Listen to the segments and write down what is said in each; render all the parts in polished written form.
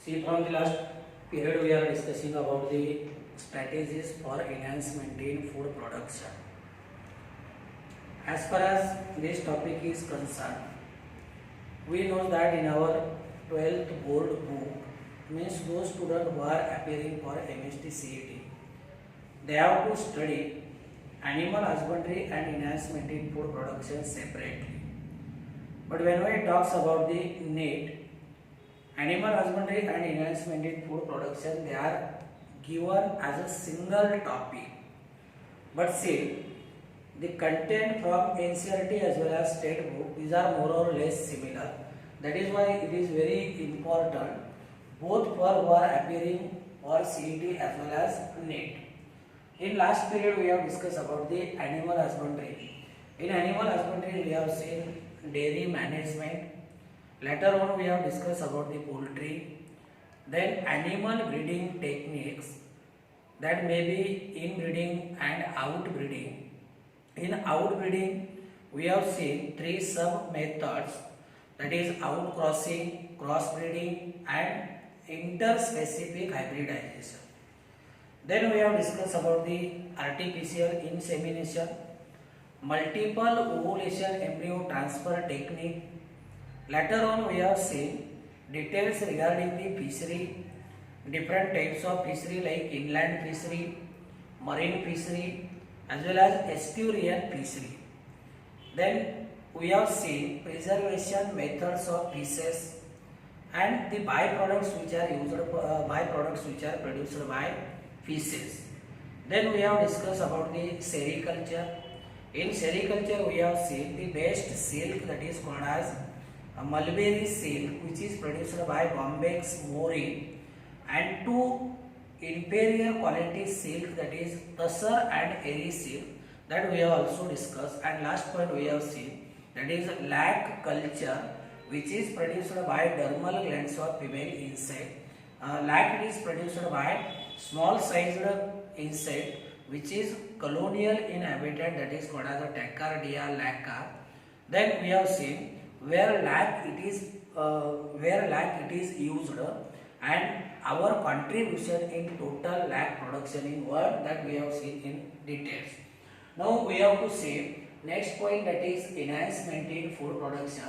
See, from the last period, we are discussing about the strategies for enhancement in food production. As far as this topic is concerned, we know that in our 12th board book, means those students who are appearing for MST CET, they have to study animal husbandry and enhancement in food production separately. But when we talks about the NEET, animal husbandry and enhancement in food production, they are given as a single topic. But see, the content from NCERT as well as state book, these are more or less similar. That is why it is very important both for who are appearing for CET as well as NEET. In last period, we have discussed about the animal husbandry. In animal husbandry, we have seen dairy management. Later on, we have discussed about the poultry. Then animal breeding techniques, that may be inbreeding and outbreeding. In outbreeding, we have seen three sub methods, that is outcrossing, crossbreeding and interspecific hybridization. Then we have discussed about the artificial insemination, multiple ovulation embryo transfer technique. Later on, we have seen details regarding the fishery, different types of fishery like inland fishery, marine fishery as well as estuarine fishery. Then we have seen preservation methods of fishes and the byproducts which are produced by fishes. Then we have discussed about the sericulture. In sericulture, we have seen the best silk, that is called as mulberry silk, which is produced by Bombyx mori, and two inferior quality silk, that is tussar and eri silk, that we have also discussed. And last point we have seen, that is lac culture, which is produced by dermal glands of female insect. Lac is produced by small sized insect which is colonial in habitat, that is called as a Tacardia lacca. Then we have seen where lac it is used and our contribution in total lac production in world, that we have seen in details. Now we have to see next point, that is enhancement in food production,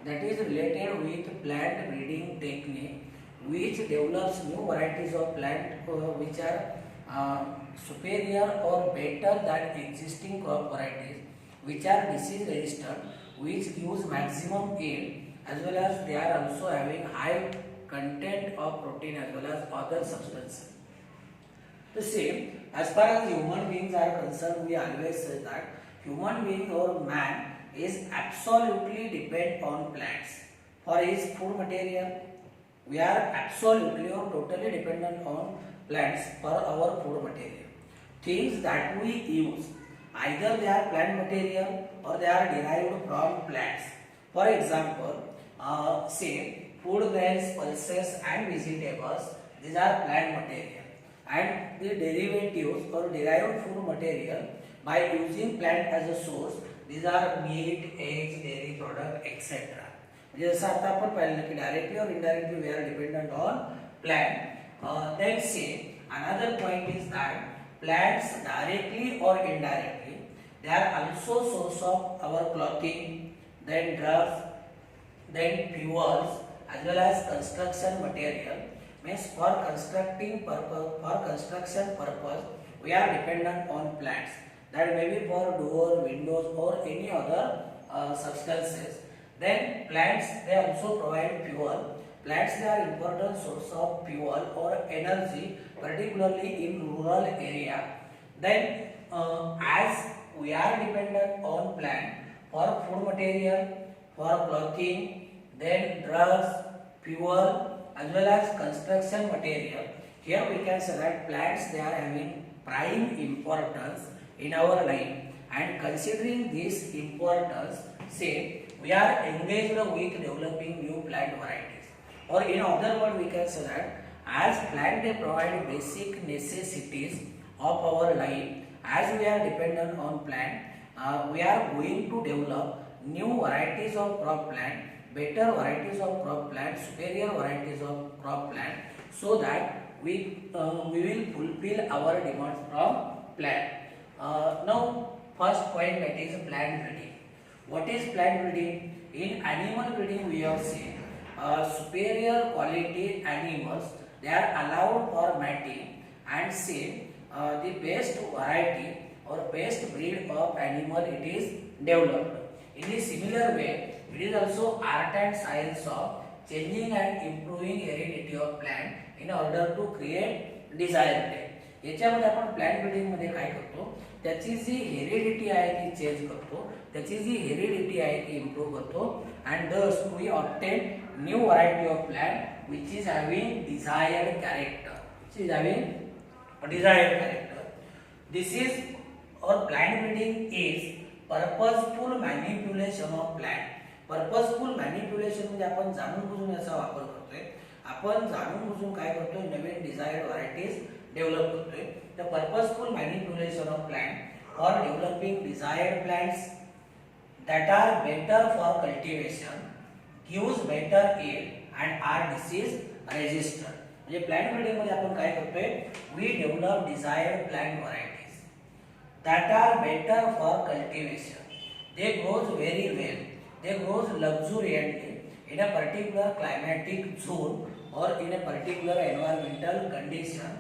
that is related with plant breeding technique which develops new varieties of plant which are superior or better than existing crop varieties, which are disease resistant, which gives maximum yield, as well as they are also having high content of protein as well as other substances. The same, as far as human beings are concerned, we always say that human being or man is absolutely dependent on plants for his food material. We are absolutely or totally dependent on plants for our food material. Things that we use, either they are plant material or they are derived from plants. For example, say food grains, pulses and vegetables, these are plant material. And the derivatives or derived food material by using plant as a source, these are meat, eggs, dairy product, etc. जैसा आता अपन पहले कि directly or indirectly we are dependent on plant. Then say another point is that plants directly or indirectly, they are also source of our clothing, then drugs, then fuels as well as construction material. Means for construction purpose we are dependent on plants, that may be for door, windows or any other substances. Then plants, they also provide fuel. Plants, they are important source of fuel or energy, particularly in rural area. Then as we are dependent on plant for food material, for clothing, then drugs, fuel as well as construction material, here we can say that plants, they are having prime importance in our life. And considering this importance, say we are engaged with developing new plant varieties, or in other words we can say that as plant, they provide basic necessities of our life. As we are dependent on plant, we are going to develop new varieties of crop plant better varieties of crop plant, superior varieties of crop plant, so that we will fulfill our demands from plant. Now first point, that is plant breeding. What is plant breeding? In animal breeding we have seen superior quality animals, they are allowed for mating, and same the best variety or best breed of animal it is developed. In a similar way, it is also art and science of changing and improving heredity of plant in order to create desired type. याच्यामध्ये आपण plant breeding मध्ये काय करतो, त्याची जी heredity आहे ती change करतो, त्याची जी हेरिडिटी आहे ती इम्प्रूव्ह करतो, and thus we obtain new variety of plant which is having desired character, This is, or plant breeding is purposeful manipulation of plant. Purposeful manipulation म्हणजे आपण जाणून बुजून याचा वापर करतोय, आपण जाणून बुजून काय करतोय, नवीन डिझायर्ड व्हरायटीज डेव्हलप करतोय. The purposeful manipulation of plant or developing desired plants that are better for cultivation, gives better yield and are disease resistant. म्हणजे प्लांट ब्रीडिंग मध्ये आपण काय करतोय, we develop desired plant varieties that are better for cultivation. They grows very well. They grows luxuriantly in a particular climatic zone or in a particular environmental condition.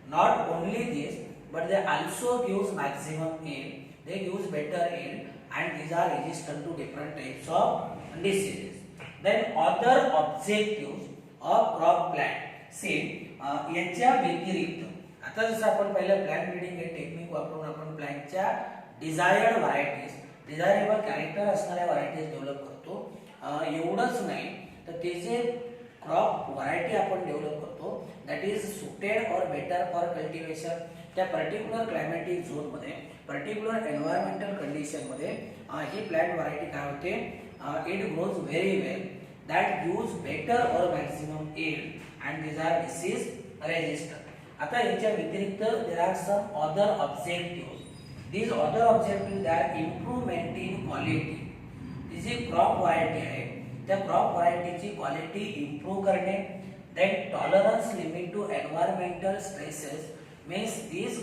Not only this, but they also gives maximum yield. They gives better yield, and these are resistant to different types of diseases. Then other objectives of crop plant. See, याच्या व्यतिरिक्त आता जसं आपण पहिलं plant breeding हे technique वापरून आपण प्लांटच्या डिझायर्ड व्हरायटीज, डिझायरेबल कॅरेक्टर असणाऱ्या व्हरायटीज डेव्हलप करतो. एवढंच नाही तर ते जे क्रॉप व्हरायटी आपण डेव्हलप करतो that is suited or better for cultivation. त्या पर्टिक्युलर क्लायमॅटिक झोनमध्ये, पर्टिक्युलर एन्व्हायरमेंटल कंडिशनमध्ये ही प्लांट व्हरायटी काय होते, it grows very well, that gives better or maximum yield and these are disease resistant. आता याच्या व्यतिरिक्त there are some other objectives. These other objectives, they are improvement in quality. ही जी crop variety आहे त्या crop व्हरायटीची quality improve करणे. then tolerance limit to environmental stresses means these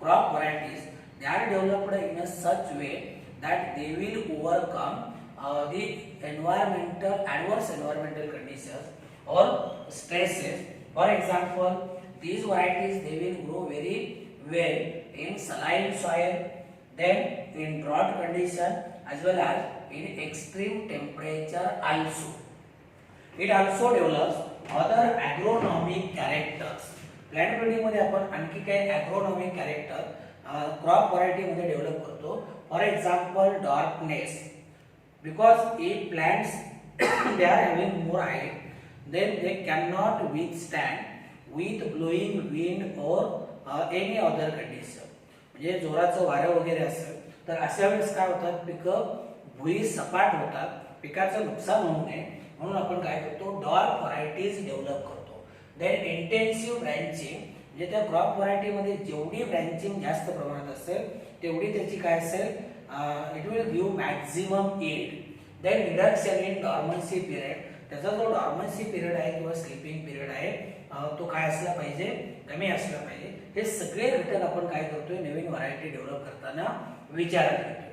crop varieties, they are developed in a such way that they will overcome the adverse environmental conditions or stresses. For example, these varieties, they will grow very well in saline soil, then in drought condition, as well as in extreme temperature also. It also develops other agronomic characters. Plant breeding मध्ये आपण आणखी काही agronomic character crop variety मध्ये develop करतो. For example, darkness, because if plants they are having more height, then they cannot withstand with blowing wind or any other condition. म्हणजे जोराचं वारं वगैरे असेल तर अशा वेळेस काय होतात, पिकं भुई सपाट होतात, पिकाचं नुकसान होऊ नये म्हणून आपण काय करतो, डार्क व्हरायटीज डेव्हलप करतो. देन इंटेन्सिव्ह ब्रँचिंग, म्हणजे त्या क्रॉप व्हरायटीमध्ये जेवढी ब्रँचिंग जास्त प्रमाणात असेल तेवढी त्याची काय असेल, it will give maximum yield. Then reduction in dormancy period, त्याचा जो डॉर्मन्सी पिरियड आहे किंवा स्लीपिंग पिरियड आहे तो काय असला पाहिजे, कमी असला पाहिजे. हे सगळे घटक आपण काय करतोय, नवीन व्हरायटी डेव्हलप करताना विचार करतोय.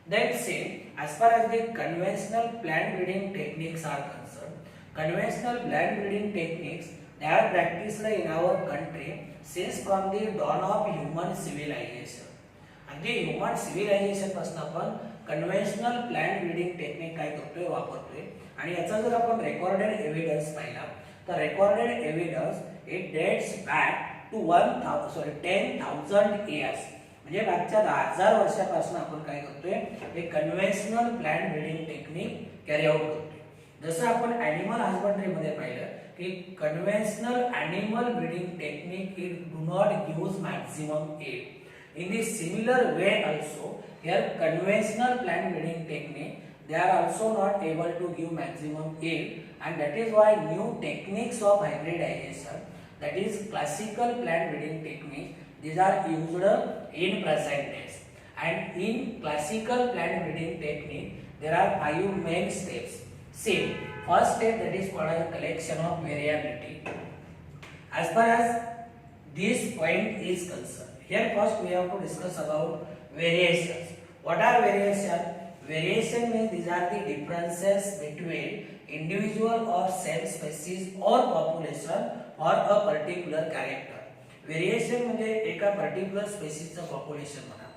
Then same as far as the conventional plant breeding techniques are concerned, conventional plant breeding techniques, they are practiced in our country since from the dawn of human civilization. अगदी human civilisation पासून आपण conventional plant breeding technique काय करतोय, वापरतोय. आणि याचा जर आपण रेकॉर्डेड एव्हिडन्स पाहिला तर recorded evidence it dates back to 10,000 years. म्हणजे मागच्या 10,000 वर्षापासून आपण काय करतोय, एक conventional plant breeding technique carry out करतोय. जसं आपण ॲनिमल हजबंडरी मध्ये पाहिलं की conventional animal breeding technique it do not gives maximum yield. In the similar way also, here conventional plant breeding technique, they are also not able to give maximum yield, and that is why new techniques of hybridization, that is classical plant breeding techniques, these are used in present days. And in classical plant breeding technique, there are 5 main steps. See, First step, that is called as collection of variability. As far as this point is concerned, here first we have to discuss about variations. What are variation? Variation means these are the differences between individual or same species or population or a particular character. Variation म्हणजे एका particular स्पेसिसचं population म्हणा,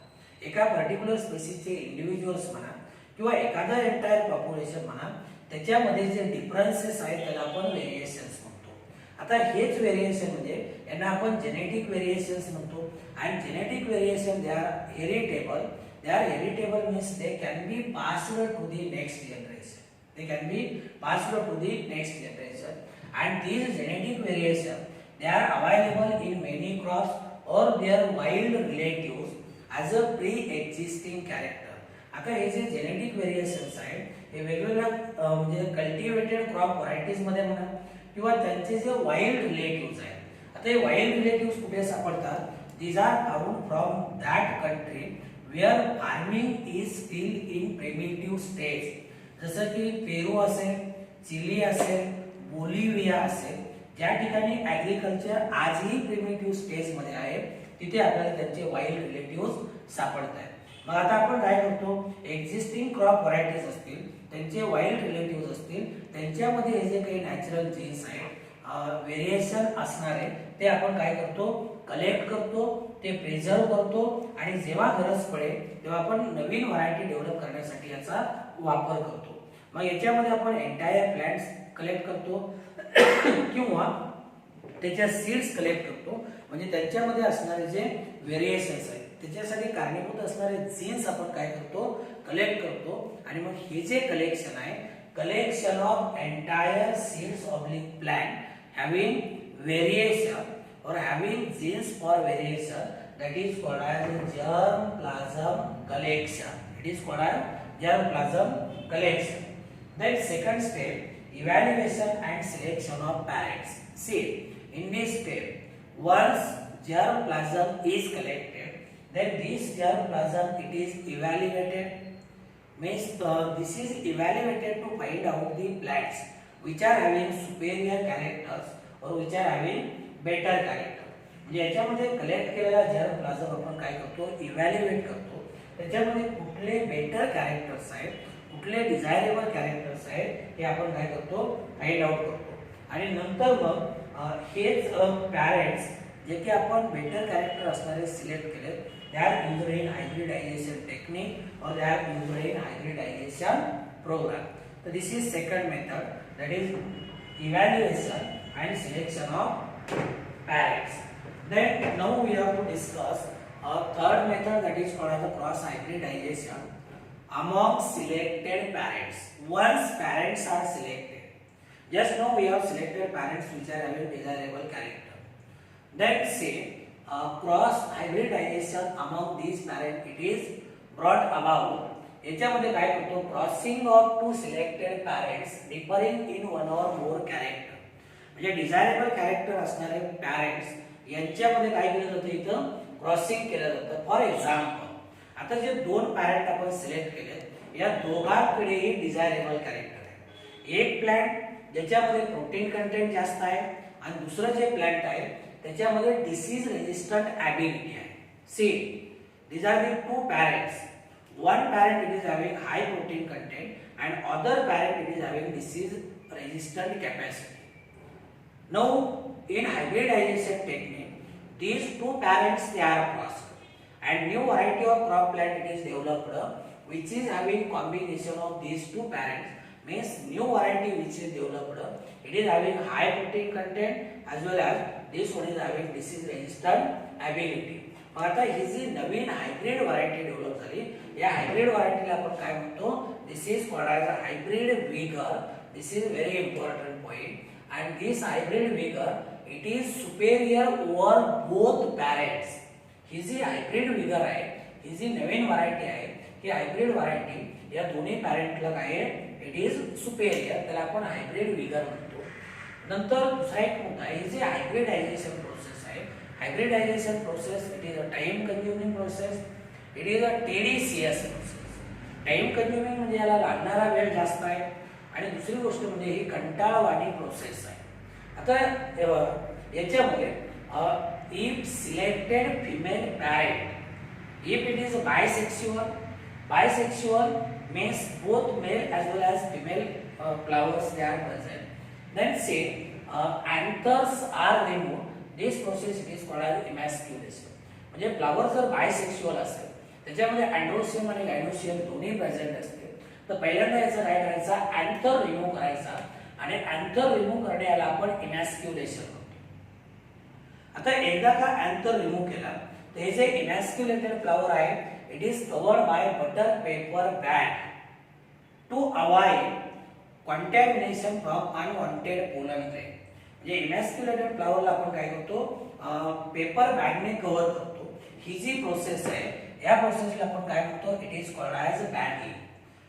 एका particular स्पेसिसचे individuals म्हणा किंवा एखादा entire population म्हणा, त्याच्यामध्ये जे डिफरन्सेस आहेत त्याला आपण व्हेरिएशन्स म्हणतो. आता हेच व्हेरिएशन म्हणजे यांना आपण जेनेटिक व्हेरिएशन्स म्हणतो. आणि genetic variation they are heritable. They are heritable means they can be passed to the next generation. They can be passed to the next generation. And these genetic variation, they are available in many crops or their wild relatives as a pre-existing character. आता हे जे genetic variations आहेत हे वेगवेगळ्या म्हणजे cultivated crop varieties मध्ये म्हणा किंवा त्यांचे जे वाइल्ड रिलेटिव्स आहेत. आता हे वाइल्ड रिलेटिव्स कुठे सापडतात? These are found from that country where farming is still in primitive stage. जसं की पेरू असेल, चिली असेल, बोलिव्हिया असेल, ज्या ठिकाणी ऍग्रिकल्चर आजही प्रिमिटिव्ह स्टेज मध्ये आहे, तिथे आपल्याला त्यांचे वाइल्ड रिलेटिव्स सापडत आहेत. मग आता आपण काय करतो? एक्झिस्टिंग क्रॉप व्हरायटीज असतील, त्यांचे वाइल्ड रिलेटिव्स असतील, त्यांच्यामध्ये हे जे काही नॅचरल जीन्स आहेत, व्हेरिएशन असणारे, ते आपण काय करतो? कलेक्ट करतो, ते प्रिझर्व करतो आणि जेव्हा गरज पडेल तेव्हा आपण नवीन व्हरायटी डेव्हलप करण्यासाठी याचा वापर करतो. मग याच्यामध्ये आपण एंटायर प्लांट्स कलेक्ट करतो किंवा त्याच्या सीड्स कलेक्ट करतो. म्हणजे त्यांच्यामध्ये असणारे जे व्हेरिएशन्स आहेत त्याच्यासाठी कारणीभूत असणारे जीन्स आपण काय करतो? कलेक्ट करतो. आणि मग हे जे कलेक्शन आहे, collection of entire seeds of the plant having variation or having genes for variation, that is called as germplasm collection. It is called as germplasm collection. Then second step, evaluation and selection of parents. See, in this step, once germplasm is collected, then this germplasm it is evaluated. Means this is evaluated to find out the plants which are having superior characters or which are having better character. म्हणजे याच्यामध्ये collect केलेला जर्मप्लाझम आपण काय करतो? Evaluate करतो. त्याच्यामध्ये कुठले better characters आहेत, कुठले डिझायरेबल कॅरेक्टर्स आहेत हे आपण काय करतो? फाइंड आउट करतो. आणि नंतर मग हेच पॅरेंट्स जे की आपण बेटर कॅरेक्टर असणारे सिलेक्ट केले, they are used in hybridization technique और they are used in hybridization programme. तर this is second method, that is evaluation and selection of parents. Then now we have to discuss a third method, that is called as the cross hybridization among selected parents. Once parents are selected, just now we have selected parents which are having desirable character. Then say cross hybridization among these parents, it is brought about. याच्यामध्ये काय करतो? Crossing of two selected parents differing in one or more character. म्हणजे desirable character असणारे parents यांच्यामध्ये काय केलं जातं? इथं क्रॉसिंग केलं जातं. फॉर एक्झाम्पल, आता जे दोन पॅरेंट आपण सिलेक्ट केले, या दोघांकडेही डिझायरेबल कॅरेक्टर आहे. एक प्लांट ज्याच्यामध्ये प्रोटीन कंटेंट जास्त आहे आणि दुसरं जे प्लांट आहे त्याच्यामध्ये डिसीज रेजिस्टंट ॲबिलिटी आहे. See, these are the two parents. One parent it is having high protein content and other parent it is having disease resistant capacity. Now in hybridization technique, these two parents they are crossed and new variety of crop plant it is developed which is having combination of these two parents. Means new variety which is developed, it is having high protein content as well as this one is having disease resistant ability. मग आता ही जी नवीन hybrid variety develop झाली, या hybrid व्हरायटीला आपण काय म्हणतो? This is called as a hybrid vigour. This is very important point. and this hybrid vigor it is superior over both parents. He G hybrid vigour आहे, ही जी नवीन व्हरायटी आहे, ही हायब्रिड व्हरायटी या दोन्ही पॅरेंटला काय आहे? It is superior. त्याला आपण हायब्रिड विगर म्हणतो. नंतर दुसरा एक मुद्दा आहे, ही जी हायब्रिडायझेशन प्रोसेस आहे, hybridization process it is a time consuming process. It is a TDCS process. Time consuming म्हणजे याला लागणारा वेळ जास्त आहे आणि दुसरी गोष्ट म्हणजे ही कंटाळवाणी प्रोसेस आहे. आता याच्यामध्ये if selected female parent, if it is bisexual means both male as well as female flowers they are present, then say anthers are removed, this process it is called as emasculation. म्हणजे flower जर bisexual असेल, त्याच्यामध्ये अँड्रोसियम आणि gynoecium दोन्ही present असते, तर पहिल्यांदा याचा काय करायचा, अँथर रिमूव्ह करायचा आणि अँथर रिमूव्ह करण्याला आपण इमॅस्क्युलेशन म्हणतो. आता एकदा का अँथर रिमूव्ह केला, हे जे इमॅस्क्युलेटेड फ्लावर आहे, it is covered by butter paper bag to avoid contamination from unwanted pollen grain. म्हणजे इमॅस्क्युलेटेड फ्लावरला आपण काय करतो, पेपर बॅगने कव्हर करतो. ही जी प्रोसेस आहे, या प्रोसेसला आपण काय म्हणतो, it is called as bagging.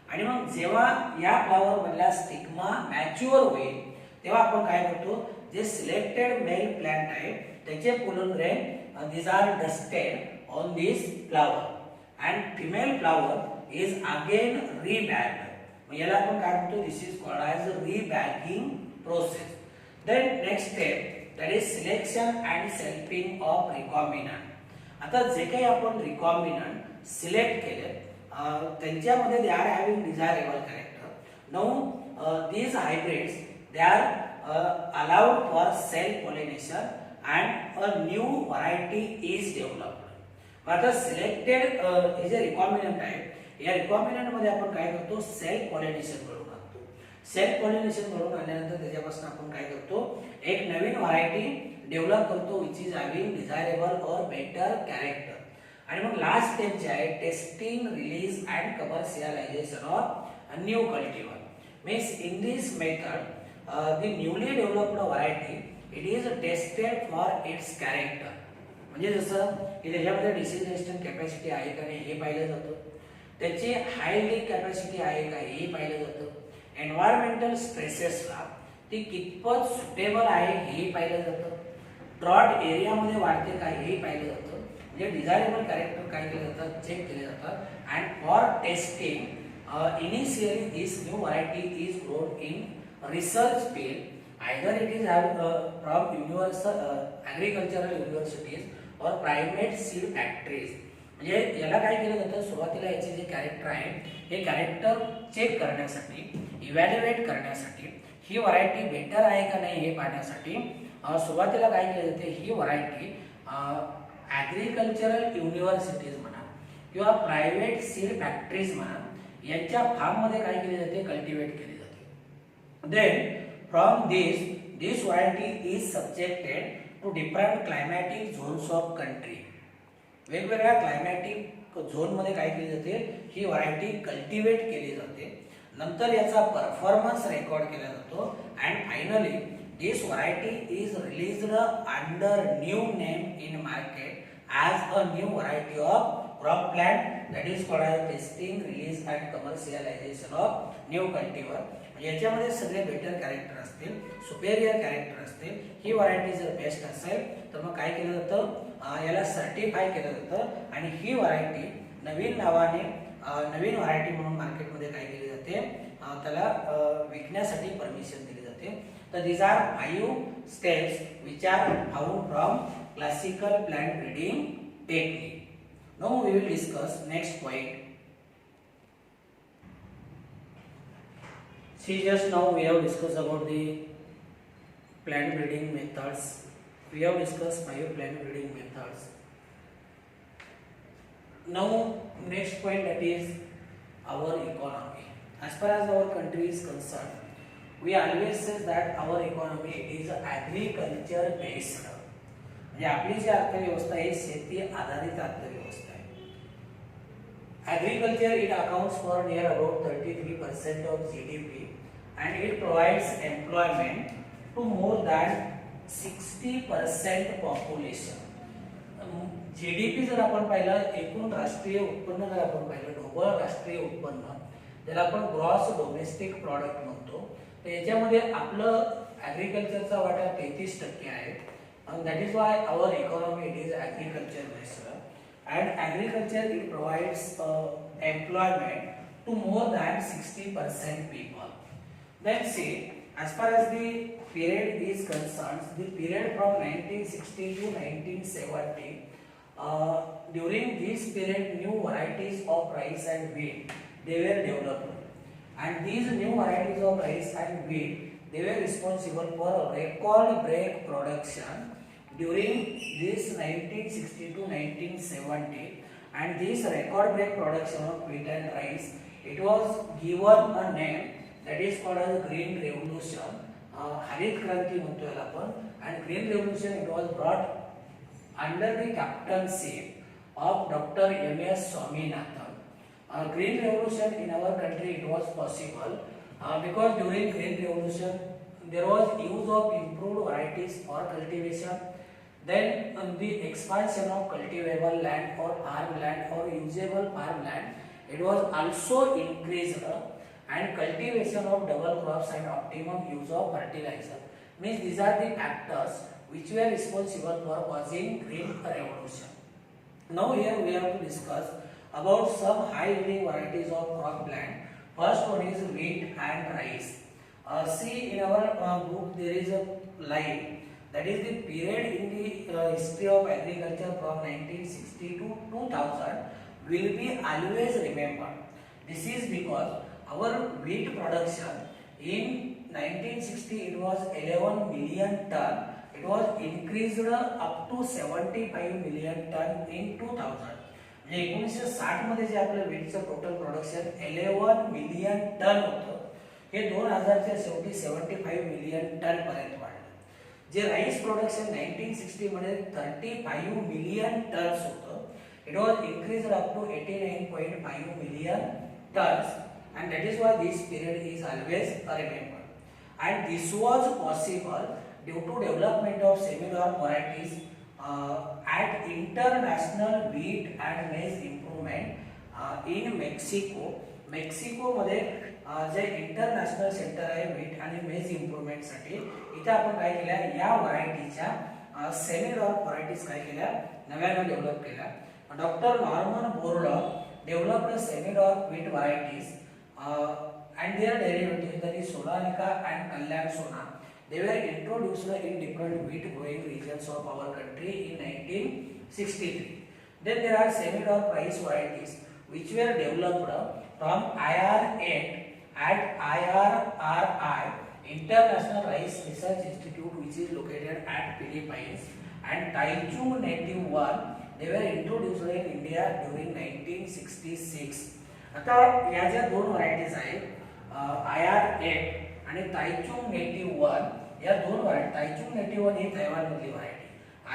आणि मग जेव्हा या फ्लावर मधला स्टिग्मा मॅच्युअर होईल, तेव्हा आपण काय करतो, जे सिलेक्टेड मेल प्लांट आहे त्याचे pollen grain these are dusted on this flower and female flower is again rebagged. याला आपण काय म्हणतो, this is called as rebagging process. Then next step, that is selection and selfing of recombinant. आता जे काही आपण recombinant सिलेक्ट केले, त्यांच्यामध्ये they are having desirable character. Now these hybrids they are allowed for self pollination and a new variety is developed. आता selected हे जे recombinant आहे, या रिकॉम्बिनंट मध्ये आपण काय करतो, सेल्फ पॉलिनेशन करून आणतो. सेल्फ पॉलिनेशन करून आल्यानंतर त्याच्यापासून आपण काय करतो, एक नवीन व्हरायटी डेव्हलप करतो विच इज हॅव्हिंग डिझायरेबल और बेटर कॅरेक्टर. आणि मग लास्ट स्टेप जे आहे, testing, release and commercialization of new cultivar. Means in this method the newly developed variety it is tested for its character. म्हणजे जसं की त्याच्यामध्ये डिसीज रेजिस्टंट कॅपॅसिटी आहे का नाही हे पाहिलं जातं, त्याची हाय लीक कॅपॅसिटी आहे का हे पाहिलं जातं, एन्व्हायरमेंटल स्ट्रेसेसला ती कितपत सुटेबल आहे हे पाहिलं जातं, ड्रॉट एरियामध्ये वाढते का हे पाहिलं जातं. म्हणजे डिझायरेबल कॅरेक्टर काय केले जातात, चेक केले जातात. And for testing initially this new variety is grown in research field. Either it is from universal agricultural universities or private seed factories. म्हणजे याला काय केलं जातं, सुरुवातीला याचे जे कॅरेक्टर आहे हे कॅरेक्टर चेक करण्यासाठी, इव्हॅल्युएट करण्यासाठी, ही व्हरायटी बेटर आहे का नाही हे पाहण्यासाठी सुरुवातीला काय केले जाते, ही व्हरायटी ॲग्रिकल्चरल युनिव्हर्सिटीज म्हणा किंवा प्रायव्हेट सीड फॅक्टरीज म्हणा, यांच्या फार्ममध्ये काय केले जाते, कल्टिवेट केली जाते. Then from this variety is subjected to different climatic zones of country. वेगवेगळ्या क्लायमॅटिक झोन मध्ये काय केली जाते, ही व्हरायटी कल्टिवेट केली जाते. नंतर याचा परफॉर्मन्स रेकॉर्ड केला जातो. And finally this variety is released under new name in market as a new variety of crop plant, that is called as testing, release and commercialization of new cultivar. याच्यामध्ये सगळे better character असतील, superior character असतील. ही variety जर best असेल तर मग काय केलं जातं, याला सर्टिफाय केलं जातं आणि ही व्हरायटी नवीन नावाने नवीन व्हरायटी म्हणून मार्केटमध्ये काय केली जाते, त्याला विकण्यासाठी परमिशन दिली जाते. तर these are 5 steps which are found from classical plant breeding technique. Now we will discuss next point. See, just now we have discussed about the plant breeding methods. We have discussed 5 plant breeding methods. Now next point, that is our economy. As far as our country is concerned, we always say that our economy is agriculture based. म्हणजे आपली जी अर्थव्यवस्था आहे शेती आधारित अर्थव्यवस्था आहे. Agriculture it accounts for near about 33% of GDP and it provides employment to more than 60% population. GDP जर आपण पाहिलं, एकूण राष्ट्रीय उत्पन्न जर आपण पाहिलं, ढोबळ राष्ट्रीय उत्पन्न ज्याला आपण ग्रॉस डोमेस्टिक प्रॉडक्ट म्हणतो, तर याच्यामध्ये आपलं ॲग्रिकल्चरचा वाटा 33% आहे. and that is why our economy it is agriculture based. And agriculture it provides employment to more than 60% people. Then see, as far as the period is concerned, the period from 1960 to 1970, during this period, new varieties of rice and wheat they were developed, and these new varieties of rice and wheat they were responsible for record break production during this 1960 to 1970, and this record break production of wheat and rice it was given a name that is called as Green Revolution. हरित क्रांती म्हणतो याला आपण, and Green Revolution it was brought under the captaincy of Dr. M.S. Swaminathan. Green Revolution in our country it was possible because during Green Revolution there was use of improved varieties for cultivation. Then the expansion of cultivable land or farmland or usable farmland it was also increased, and cultivation of double crops and optimum use of fertilizer. Means these are the factors which were responsible for causing Green Revolution. Now here we have to discuss about some high yielding varieties of cropland. First one is wheat and rice. See in our book there is a line that is the period in the history of agriculture from 1960 to 2000 will be always remembered. This is because our wheat production in 1960 it was 11 million ton. It was increased up to 75 million ton in 2000. 1960 मध्ये जे आपलं wheatचं total production 11 million ton होतं, हे 2000 च्या शेवटी 75 million ton पर्यंत वाढलं. जे राईस प्रोडक्शन 1960 मध्ये 35 मिलियन टन्स होतं, it was increased up to 89.5 million tons, and that is why this period is always remembered. And this was possible due to development of semi-dark varieties at International Wheat and Maize Improvement in Mexico. Mexico मध्ये जे international centre आहे wheat आणि मेज improvement साठी, इथे आपण काय केलं या व्हरायटीच्या सेमी-डॉर्क व्हरायटीज काय केल्या नव्याने डेव्हलप केल्या. Doctor Norman Borlaug developed semi-dark wheat varieties and their derivatives that is Sonanica and Kalyan Sona. They were introduced in different wheat growing regions of our country in 1963. Then there are semi-dark rice varieties which were developed from IR8 at IRRI International Rice Research Institute which is located at Philippines, and Taichung Native 1 they were introduced in India during 1966. आता या ज्या दोन varieties आहेत IR8 आणि Taichung native 1 या दोन variety, Taichung native 1 ही Taiwan मधली variety,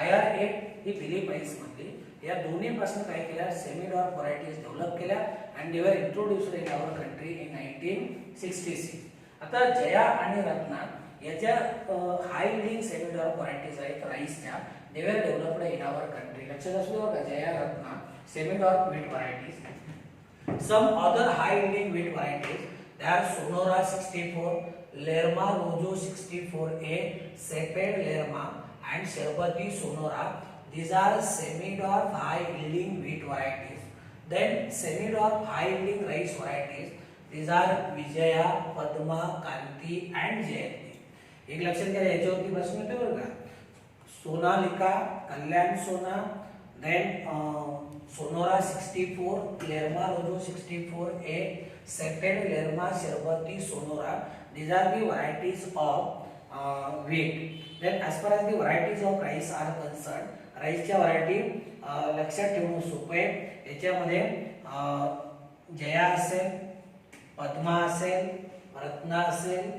IR8 ही Philippines मधली, या दोन्ही पासून काय केल्या सेमी-डॉर्क व्हरायटीज डेव्हलप केल्या and they were introduced in our country in 1966. आता जया आणि रत्ना याच्या हाय यील्डिंग सेमी-डॉर्क व्हरायटीज आहेत राईसच्या, they were developed in our country. लक्षात असू द्या बघा, Jaya Ratna semi-dark wheat varieties. Some other high yielding wheat varieties, they are Sonora 64, Lerma Rojo 64A, Ceped Lerma and Sherbati Sonora. These are semi-dark high yielding wheat varieties. Then semi-dark high yielding rice varieties, these are Vijaya, Padma, Kanti and Jayanti. एक लक्षात घ्या, याच्यावरती प्रश्न येतो बरं का. सोनालिका, कल्याण सोना, then Sonora 64, Lerma Rojo 64A, Ceped Lerma, Sherbati Sonora. These are the varieties of wheat. Then as far as the varieties of rice are concerned, राईसच्या व्हरायटी लक्षात ठेवणं सोपं आहे. याच्यामध्ये जया असेल, पद्मा असेल, रत्ना असेल,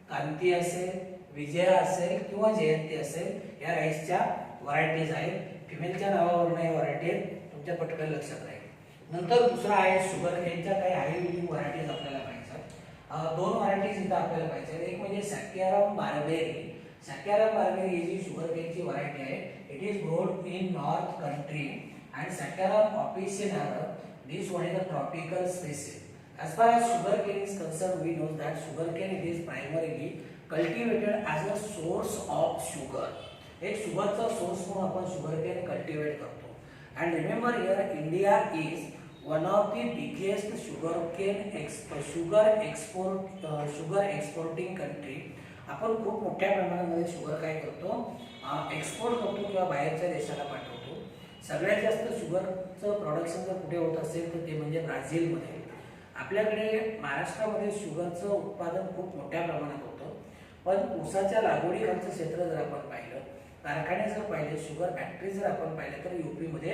कांती असेल, विजया असेल किंवा जयंती असेल, या राईसच्या व्हरायटीज आहेत. फिमेलच्या नावावरून हे व्हरायटी तुमच्या पटकन लक्षात राहील. नंतर दुसरा आहे शुगर केनच्या काही हाय यील्डिंग व्हरायटीज आपल्याला पाहिजेत. दोन व्हरायटीज इथं आपल्याला पाहिजेत. एक म्हणजे सॅक्याराम बार्बेरी. सॅक्याराम बार्बेरी ही जी शुगर केनची व्हरायटी आहे, it is growed in north country, and Saccharum officinarum, this one is a tropical species. As far as sugarcane is concerned, we know that sugarcane it is primarily cultivated as a source of sugar. एक शुगरचा source म्हणून आपण sugarcane cultivate करतो. And remember here India is one of the biggest sugar exporting country. आपण खूप मोठ्या प्रमाणामध्ये sugar काय करतो, एक्सपोर्ट करतो किंवा बाहेरच्या देशाला पाठवतो. सगळ्यात जास्त शुगरचं प्रोडक्शन जर कुठे होत असेल तर ते म्हणजे ब्राझीलमध्ये. आपल्याकडे महाराष्ट्रामध्ये शुगरचं उत्पादन खूप मोठ्या प्रमाणात होतं, पण ऊसाच्या लागवडीखालचं क्षेत्र जर आपण पाहिलं, कारखाने जर पाहिले, शुगर फॅक्टरी जर आपण पाहिलं तर यूपीमध्ये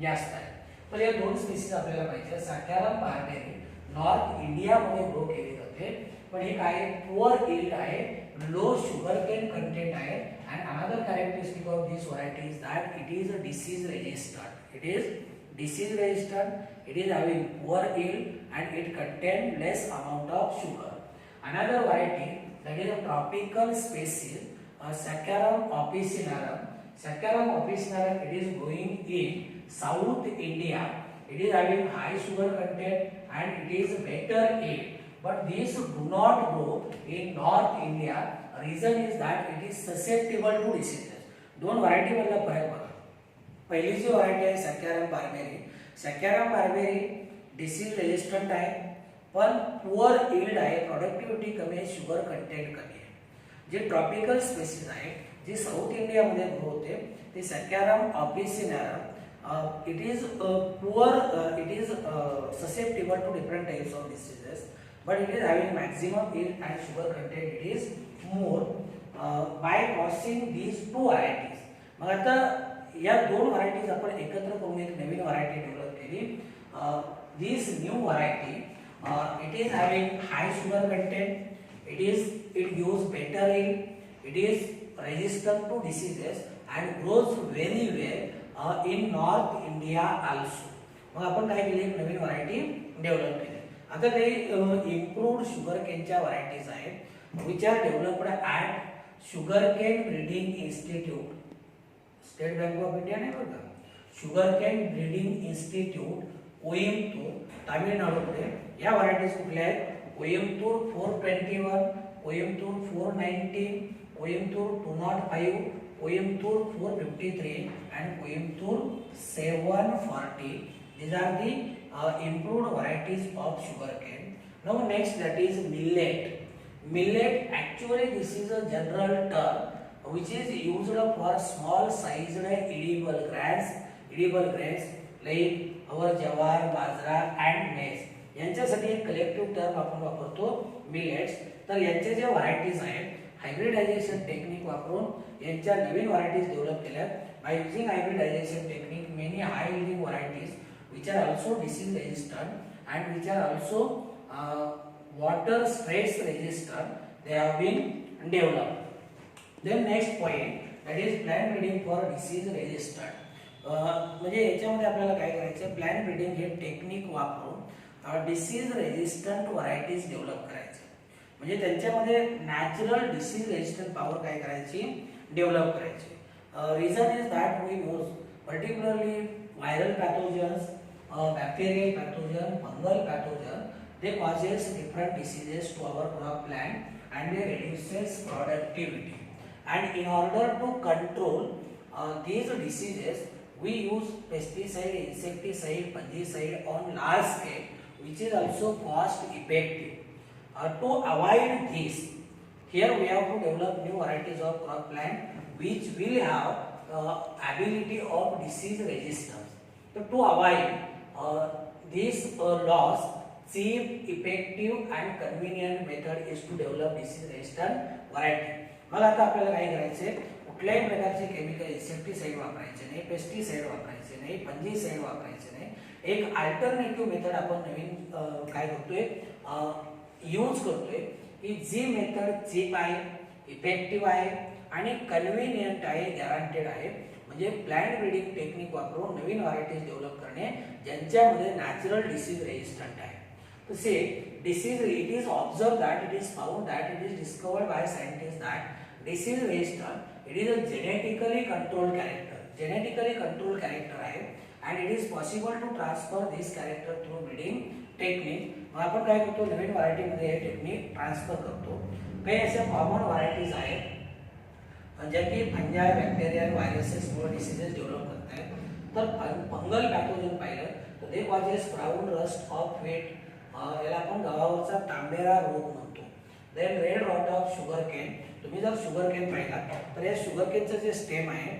जास्त आहे. तर या दोन स्पीसीज आपल्याला पाहिजे. सॅकॅरम बार्बेरी नॉर्थ इंडियामध्ये ग्रो केली जाते, पण हे काय पुअर यील्ड आहे, लो शुगर केन कंटेंट आहे. And another characteristic of this variety is that it is a disease resistant. It is disease resistant, it is having poor yield and it contain less amount of sugar. Another variety that is a tropical species, Saccharum officinarum. Saccharum officinarum, it is growing in South India. It is having high sugar content and it is better yield. But these do not grow in North India. Reason is that it is susceptible to diseases. दोन variety मधला फरक बघा. पहिली जी variety आहे सॅकॅरम barberry. सॅकॅरम barberry disease resistant आहे, पण poor yield आहे, productivity कमी आहे, शुगर कंटेंट कमी आहे. जे ट्रॉपिकल स्पेसिस आहे, जी साऊथ इंडियामध्ये ग्रो होते, ते Saccharum officinarum. It is susceptible to different types of diseases, but it is having maximum yield and sugar content it is more. By crossing these two varieties, मग आता या दोन varieties आपण एकत्र करून एक नवीन व्हरायटी डेव्हलप केली. This new variety it is having high sugar content, it gives better yield, it is resistant to diseases and grows very well in north India also. मग आपण काय केली, एक नवीन व्हरायटी डेव्हलप केली. आता ते इम्प्रूव्ड शुगर केनच्या व्हरायटीज आहेत which are developed at sugar cane breeding institute. State bank of India नाही बघा, sugar cane breeding institute Coimbatore तामिळनाडूमध्ये. या व्हरायटीज कुठल्या आहेत, Coimbatore 421, Coimbatore 419, Coimbatore 205, Coimbatore 453 and Coimbatore 740. These are the improved varieties of sugarcane. Now next, that is millet. Millet, actually this is a general term which is used for small sized edible grains like our jawar, bajra and maize. यांच्यासाठी एक collective term आपण वापरतो millets. तर यांचे जे varieties आहेत, hybridisation technique वापरून यांच्या नवीन व्हरायटीज डेव्हलप केल्या. By using hybridisation technique many high yielding varieties which are also disease resistant and which are also water stress resistant, they have been developed. Then next point, that is plant breeding for disease resistant. म्हणजे याच्यामध्ये आपल्याला काय करायचं, plan breeding हे technique वापरून disease resistant varieties develop करायचे. म्हणजे त्यांच्यामध्ये नॅचरल डिसीज रेजिस्टंट पॉवर काय करायची, डेव्हलप करायची. Reason is that we use particularly viral pathogens, bacterial pathogen, fungal pathogen, they causes different diseases to our crop plant and they reduces productivity. And in order to control these diseases, we use pesticide, insecticide, fungicide on large scale, which is also cost effective. To avoid this, here we have to develop new varieties of crop plant which will have ability of disease resistance. So to avoid this loss, cheap, effective and convenient method is to develop disease resistant variety. मग आता आपल्याला काय करायचे, कुठल्याही प्रकारचे chemical insecticide वापरायचे नाही, pesticide वापरायचे नाही, फंजीसाइड वापरायचे नाही. एक अल्टरनेटिव्ह मेथड आपण नवीन काय करतोय, यूज करतोय की जी मेथड चीप आहे, इफेक्टिव्ह आहे आणि कन्व्हिनियंट आहे, गॅरंटेड आहे. म्हणजे प्लांट ब्रीडिंग टेक्निक वापरून नवीन व्हरायटीज डेव्हलप करणे ज्यांच्यामध्ये नॅचरल डिसीज रेजिस्टंट आहे. तो से disease, it is observe that it is found that it is discovered by scientist that disease resistant it is a genetically controlled character. Genetically controlled character आहे and it is possible to transfer this character through breeding technique. मग आपण काय करतो, नवीन व्हरायटीमध्ये हे technique transfer करतो. काही अशा common varieties आहेत ज्या की फंजाय, बॅक्टेरियल, व्हायरसेस व डिसीजेस डेव्हलप करत आहेत. तर फंगल पॅथोजन पाहिलं तर they causes brown rust of wheat, याला आपण गव्हावरचा तांबेरा रोग म्हणतो. Then red rot of sugar cane, तुम्ही जर शुगर केन पाहिला तर या शुगर केनचं जे स्टेम आहे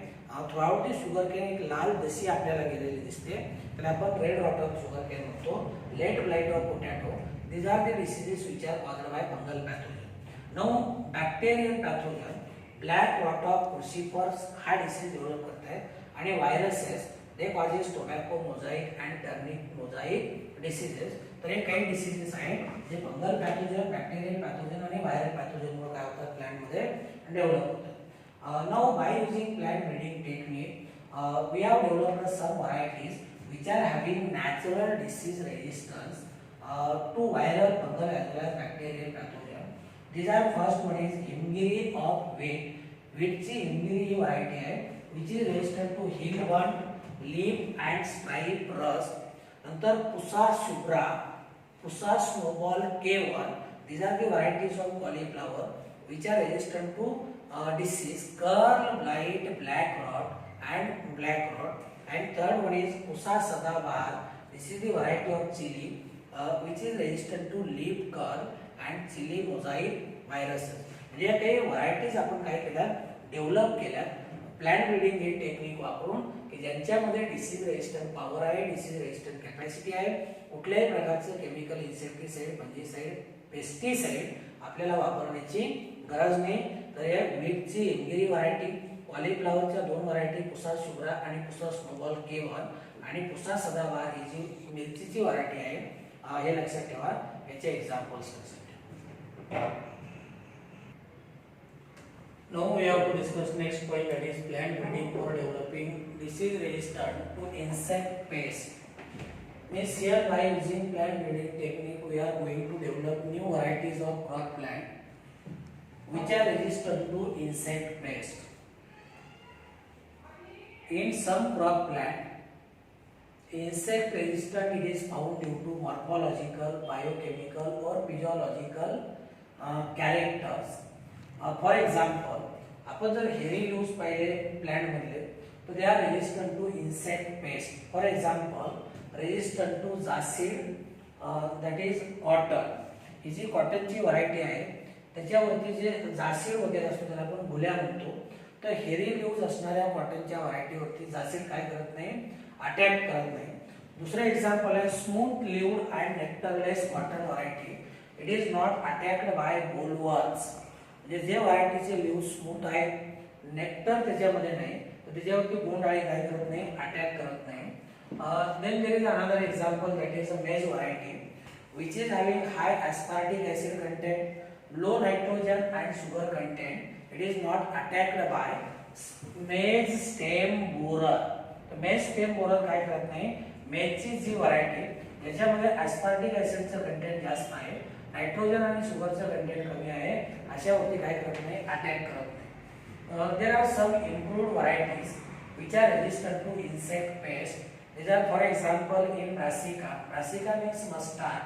थ्रूआउट दी शुगर केन एक लाल दशी आपल्याला गेलेली दिसते, त्याला आपण red rot of sugar cane म्हणतो. Late blight of potato, these are the diseases which are caused by fungal pathogen. Now bacterial pathogen, black rot of cruciferous हा डिसीज डेव्हलप करत आहे आणि viruses they causes tobacco mosaic and turnip mosaic diseases. तर हे काही diseases आहेत जे fungal pathogen, bacterial pathogen आणि व्हायरल पॅथोजनमुळे काय होतात प्लांटमध्ये डेव्हलप होतात. Now by using plant breeding technique we have developed some varieties which are having natural disease resistance to viral, fungal as well as bacterial pathogen. These are first one is Himgiri of wheat. Wheat ची Himgiri ही variety आहे which is resistant to Hilburn, leaf and stripe rust. नंतर Pusa subra, Pusa snowball K1. These are the varieties of cauliflower which are resistant to disease curl, blight, black rot and black rot. And third one is Pusa sadabahar. This is the variety of chili which is resistant to leaf curl and chili mosaic viruses. म्हणजे या काही varieties आपण काय केल्या develop केल्या plant breeding हे technique वापरून की ज्यांच्यामध्ये डिसीज रेजिस्टंट पॉवर आहे, डिसीज रेजिस्टंट कॅपॅसिटी आहे. कुठल्याही प्रकारचं केमिकल, इन्सेक्टिसाइड, फंजिसाइड, पेस्टिसाइड आपल्याला वापरण्याची गरज नाही. तर या व्हीटची हिमगिरी व्हरायटी, कॉलीफ्लॉवरच्या दोन व्हरायटी पुसा शुभ्रा आणि पुसा स्नोबॉल K1 आणि पुसा सदाबहार ही जी मिरचीची व्हरायटी आहे हे लक्षात ठेवा. याचे एक्झाम्पल्स लक्षात ठेवा. Now we have to discuss next point, that is plant breeding for developing disease resistant to insect pest. Means here by using plant breeding technique we are going to develop new varieties of crop plant which are resistant to insect pest. In some crop plant, insect resistant it is found due to morphological, biochemical or physiological characters. For example, आपण जर हेरी leaves पाहिले plant मधले तर they are resistant to insect pest. For example, resistant to jassid, that is cotton. ही जी कॉटनची variety आहे त्याच्यावरती जे जासीड वगैरे असतो त्याला आपण भुल्या म्हणतो. तर हेरी लीव्स असणाऱ्या कॉटनच्या व्हरायटीवरती जासीड काय करत नाही, अटॅक करत नाही. दुसरं एक्झाम्पल आहे smooth leaved and nectarless cotton variety. It is not attacked by bollworms. म्हणजे जे व्हरायटीचे लीव्ह स्मूथ आहेत, नेक्टर त्याच्यामध्ये नाही, तर त्याच्यावरती बोंडआळी काय करत नाही, अटॅक करत नाही. Then there is another example that is a maize variety which is having high aspartic acid content, low nitrogen and sugar content. It is not attacked by maize stem borer. तर मेज stem borer काय करत नाही, मेजची जी variety याच्यामध्ये ॲस्पार्टिक ऍसिडचं content जास्त आहे, nitrogen आणि शुगरचं content कमी आहे, अशावरती काय करत नाही, अटॅक करत नाही. There are some improved varieties which are resistant to insect pest. These are for example in brassica. Brassica means mustard,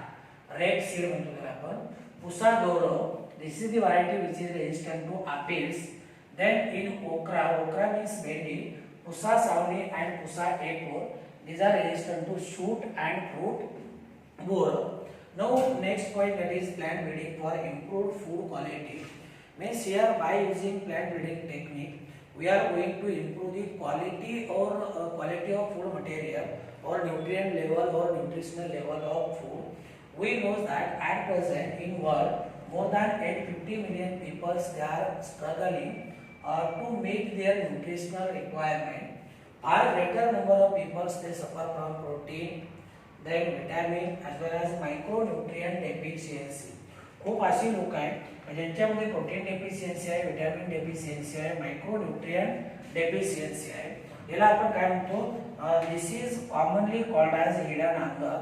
red seed म्हणतो त्याला आपण. Pusa doro, this is the variety which is resistant to aphids. Then in okra, okra means bhindi, Pusa sauni and Pusa apor, these are resistant to shoot and fruit borer. Now next point, that is plant breeding for improved food quality. Means here by using plant breeding technique we are going to improve the quality or quality of food material or nutrient level or nutritional level of food. We know that at present in world more than 850 million people they are struggling to meet their nutritional requirement. Far greater number of people they suffer from protein, then vitamin as well as micronutrient deficiency. खूप अशी लोक आहेत ज्यांच्यामध्ये protein deficiency आहे, vitamin deficiency आहे, micronutrient deficiency आहे. याला आपण काय म्हणतो, this is commonly called as hidden hunger.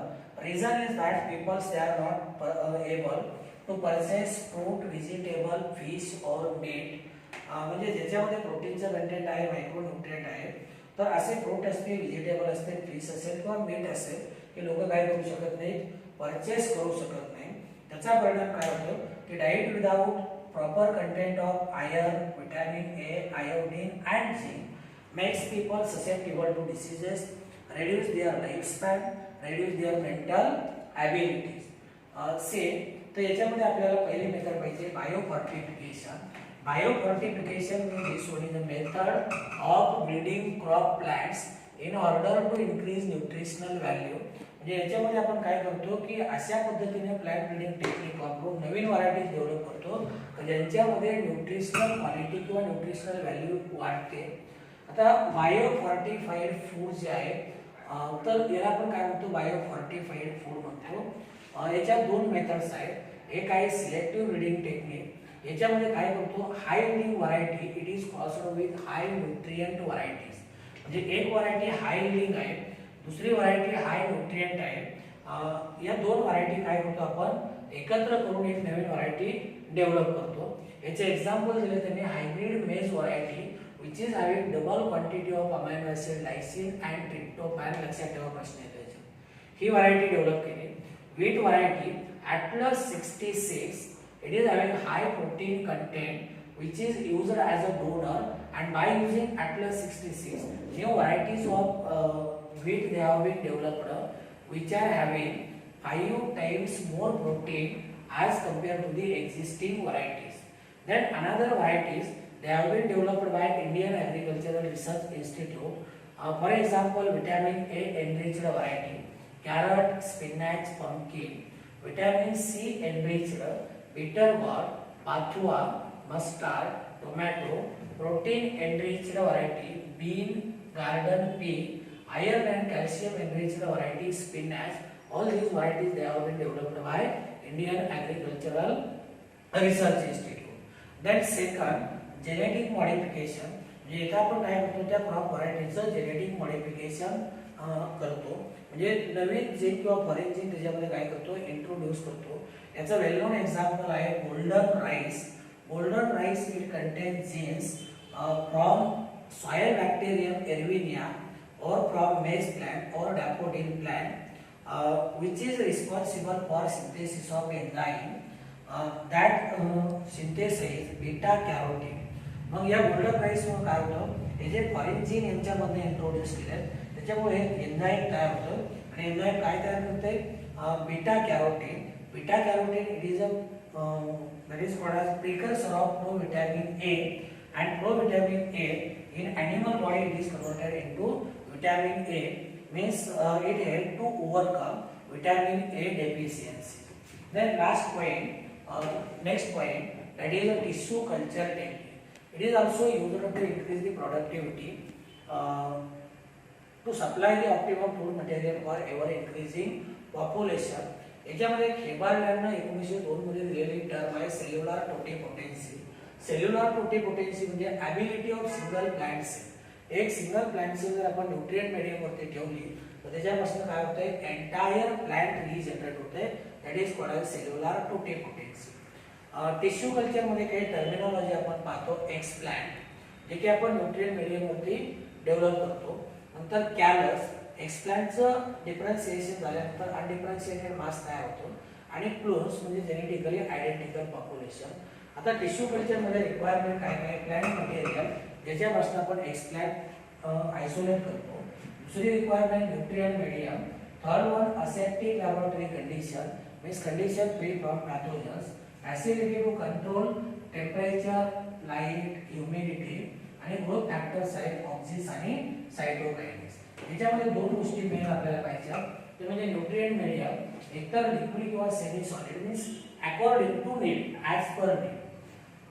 Reason is that peoples they are not able to purchase fruit, vegetable, fish और मीट. म्हणजे ज्याच्यामध्ये प्रोटीनचं कंटेंट आहे, मायक्रोन्यूट्रिएंट आहे, तर असे फ्रूट असतील, व्हेजिटेबल असतील, फिश असेल किंवा मीट असेल हे लोक काय करू शकत नाहीत, परचेस करू शकत नाही. त्याचा परिणाम काय होतो की diet without proper content of iron, vitamin A, iodine and zinc makes people susceptible to diseases, reduce their lifespan, reduce their mental abilities. तर याच्यामध्ये आपल्याला पहिली मेथड पाहिजे बायोफॉर्टिफिकेशन. बायोफॉर्टिफिकेशन means one is a method of breeding crop plants in order to increase nutritional value. म्हणजे याच्यामध्ये आपण काय करतो की अशा पद्धतीने प्लांट ब्रीडिंग टेक्निक वापरून नवीन व्हरायटीज डेव्हलप करतो ज्यांच्यामध्ये न्यूट्रिशनल क्वालिटी किंवा न्यूट्रिशनल व्हॅल्यू वाढते. आता बायोफॉर्टिफाईड फूड जे आहे तर याला आपण काय म्हणतो बायोफॉर्टिफाईड फूड म्हणतो. याच्या दोन मेथड्स आहेत. एक आहे सिलेक्टिव्ह ब्रीडिंग टेक्निक. याच्यामध्ये काय करतो high yielding variety it is crossed with high nutrient varieties. म्हणजे एक व्हरायटी हाय यील्डिंग आहे, दुसरी व्हरायटी हाय न्यूट्रिएंट आहे. या दोन व्हरायटी काय करतो आपण एकत्र करून एक नवीन व्हरायटी डेव्हलप करतो. याचे एक्झाम्पल दिले त्यांनी हायब्रिड मेज variety which is having double quantity of amino acid lysine and tryptophan. लक्षात ठेवा प्रश्न येतो. ही व्हरायटी डेव्हलप केली. wheat variety Atlas 66 it is having high protein content which is used as a donor, and by using Atlas 66 new varieties of wheat they have been developed which are having 5 times more protein as compared to the existing varieties. Then another varieties they have been developed by Indian Agricultural Research Institute. For example, vitamin A enriched variety, carrot, spinach, pumpkin. Vitamin C enriched, bittergourd, bathua, mustard, tomato. Protein enriched variety, bean, garden pea. Iron and calcium enriched variety, spinach. All these varieties they have been developed by Indian Agricultural Research Institute. Then second, genetic modification. म्हणजे इथं आपण काय करतो त्या crop व्हरायटीचं genetic modification करतो. म्हणजे नवीन gene किंवा फॉरेन जीन त्याच्यामध्ये काय करतो इंट्रोड्यूस करतो. याचं वेल नोन एक्झाम्पल आहे golden rice. Golden rice will contain genes from soil bacterium Erwinia or from maize plant or daffodil plant which is responsible for synthesis of enzyme that synthesize beta carotene. मग या golden rice मुळे काय होतं हे जे foreign gene यांच्यामध्ये introduce केले त्याच्यामुळे एन्झाईम तयार होतं आणि एन्झाईम काय तयार करते beta carotene. Beta carotene it is a that is called as precursor of provitamin A, and provitamin A in animal body it is converted into vitamin A, means it help to overcome vitamin A deficiency. Then last point, next point, that is a tissue culture technique. It is also used to increase the productivity to supply the optimum food material for ever increasing population. याच्यामध्ये खेबार्डनं 1902 मध्ये दिलेली term आहे cellular टोटिपोटेन्सी. Cellular totipotency म्हणजे ability of single plant cell. एक single plant cell जर आपण nutrient medium वरती ठेवली तर त्याच्यापासून काय होतंय एंटायर प्लांट रिजनरेट होते. That is called as cellular totipotency. Tissue culture मध्ये काही टर्मिनॉलॉजी आपण पाहतो एक्सप्लांट जे की आपण न्यूट्रिएंट मीडियम वरती डेव्हलप करतो. नंतर कॅलस एक्सप्लांटचं डिफरन्शिएशन झाल्यानंतर अनडिफरन्शिएटेड मास तयार होतो आणि प्लून्स म्हणजे जेनेटिकली आयडेंटिकल पॉप्युलेशन. आता टिश्यू कल्चर मध्ये रिक्वायरमेंट काय काय प्लांट मटेरियल ज्याच्यापासून आपण एक्सप्लांट आयसोलेट करतो. दुसरी requirement nutrient medium. Third one aseptic laboratory condition means condition free from pathogens. Acidity to control temperature light humidity आणि ग्रोथ फॅक्टर्स आहेत ऑक्सिस आणि सायटोकाइनेस. याच्यामध्ये दोन गोष्टी मेन आपल्याला पाहिजे ते म्हणजे न्यूट्रिएंट मीडियम एकतर लिक्विड किंवा semi solid means according to need as per need.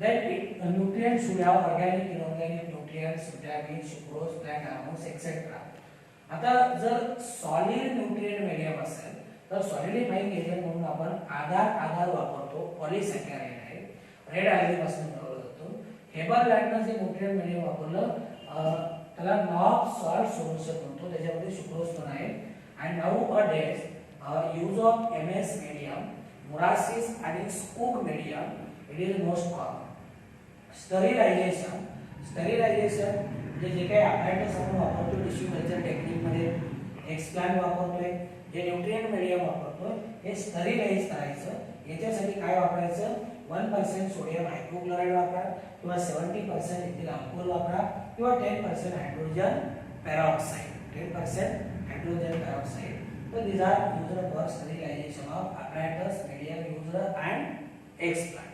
Then nutrient should have organic inorganic nutrients vitamin sucrose plant hormones etcetera. आता जर सॉलिड न्यूट्रिएंट मीडियम असेल तर सॉलिडिफाइंग एजंट म्हणून आपण आधार वापरतो. पॉलिसॅकॅराइड आहे रेड आयर्नपासून मिळवला जातो. हेबरलॅंडनं जे न्यूट्रिएंट मीडियम वापरलं त्याला नॉब सॉल्ट सोल्युशन म्हणतो. त्याच्यामध्ये सुक्रोज पण आहे. And nowadays use of MS medium Murashige आणि Skoog medium it is most common. Sterilization म्हणजे जे काही apparatus आपण वापरतो टिश्यू कल्चर टेक्निक मध्ये एक्सप्लांट वापरतोय जे न्यूट्रिएंट मीडियम वापरतोय हे स्टरीलाइज करायचं. याच्यासाठी काय वापरायचं 1% सोडियम हायपोक्लोराइड वापरा किंवा 70% इथिल अल्कोहोल वापरा किंवा 10% hydrogen peroxide 10% hydrogen peroxide. So these are used for sterilization of apparatus, medium used and explant.